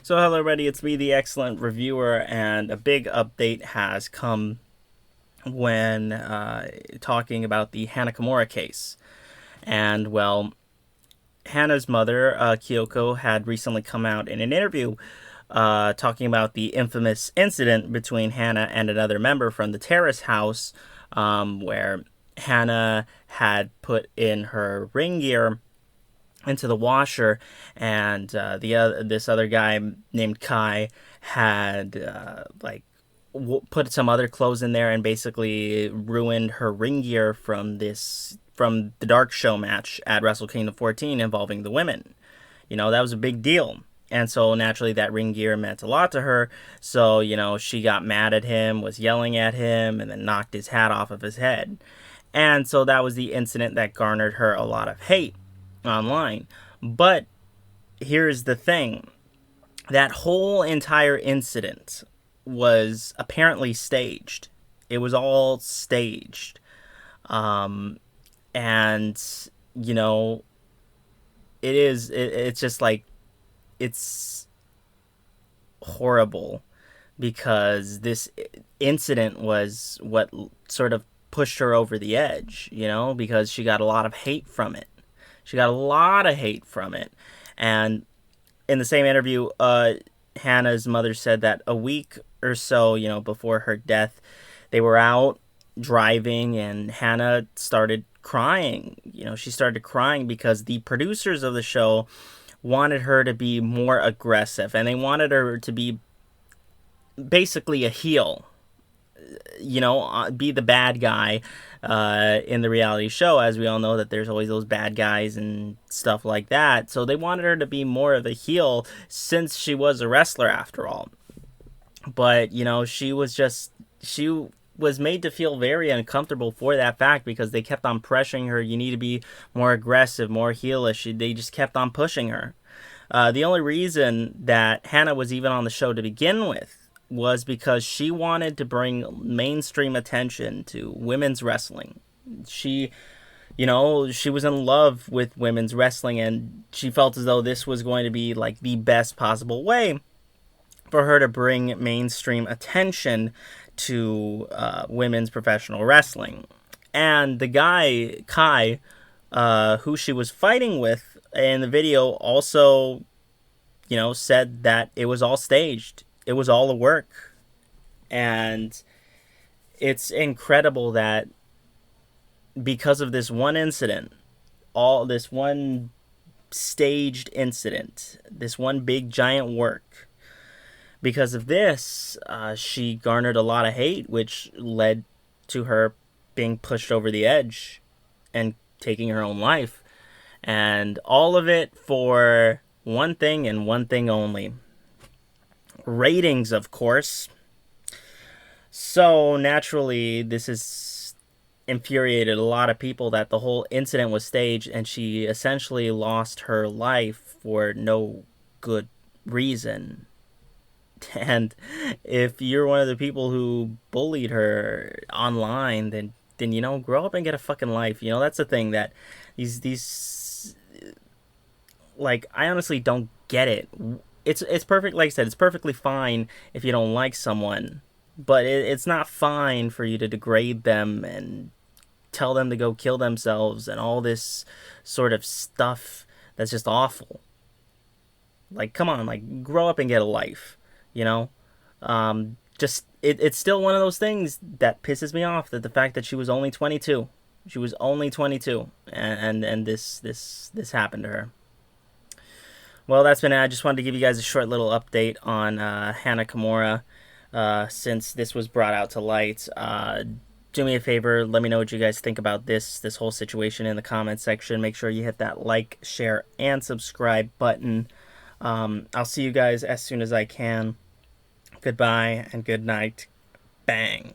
So hello everybody, it's me, the excellent reviewer, and a big update has come when talking about the Hana Kimura case. And well, Hana's mother, Kyoko, had recently come out in an interview talking about the infamous incident between Hana and another member from the terrace house, where Hana had put in her ring gear into the washer, and this other guy named Kai had put some other clothes in there and basically ruined her ring gear from the Dark Show match at Wrestle Kingdom 14 involving the women. That was a big deal. And so naturally that ring gear meant a lot to her. So, she got mad at him, was yelling at him, and then knocked his hat off of his head. And so that was the incident that garnered her a lot of hate online. But here's the thing, that whole entire incident was apparently staged. It was all staged. And, you know, it's just like, it's horrible because this incident was what sort of pushed her over the edge, because she got a lot of hate from it. She got a lot of hate from it. And in the same interview, Hannah's mother said that a week or so, before her death, they were out driving and Hannah started crying. She started crying because the producers of the show wanted her to be more aggressive and they wanted her to be basically a heel, be the bad guy in the reality show. As we all know, that there's always those bad guys and stuff like that. So they wanted her to be more of a heel since she was a wrestler after all. But, she was made to feel very uncomfortable for that fact because they kept on pressuring her. You need to be more aggressive, more heelish. They just kept on pushing her. The only reason that Hannah was even on the show to begin with was because she wanted to bring mainstream attention to women's wrestling. She, she was in love with women's wrestling and she felt as though this was going to be like the best possible way for her to bring mainstream attention to women's professional wrestling. And the guy, Kai, who she was fighting with in the video, also, said that it was all staged. It was all a work. And it's incredible that because of this one incident, all this one staged incident, this one big giant work, because of this, she garnered a lot of hate, which led to her being pushed over the edge and taking her own life. And all of it for one thing and one thing only: ratings, of course. So naturally, this has infuriated a lot of people that the whole incident was staged and she essentially lost her life for no good reason. And if you're one of the people who bullied her online, then grow up and get a fucking life. That's the thing, that these like, I honestly don't get it. It's perfect. Like I said, it's perfectly fine if you don't like someone, but it's not fine for you to degrade them and tell them to go kill themselves and all this sort of stuff that's just awful. Like, come on, like, grow up and get a life, you know? Just, it's still one of those things that pisses me off, that the fact that she was only 22. She was only 22, and this happened to her. Well, that's been it. I just wanted to give you guys a short little update on Hana Kimura, since this was brought out to light. Do me a favor, let me know what you guys think about this whole situation in the comment section. Make sure you hit that like, share, and subscribe button. I'll see you guys as soon as I can. Goodbye and good night. Bang.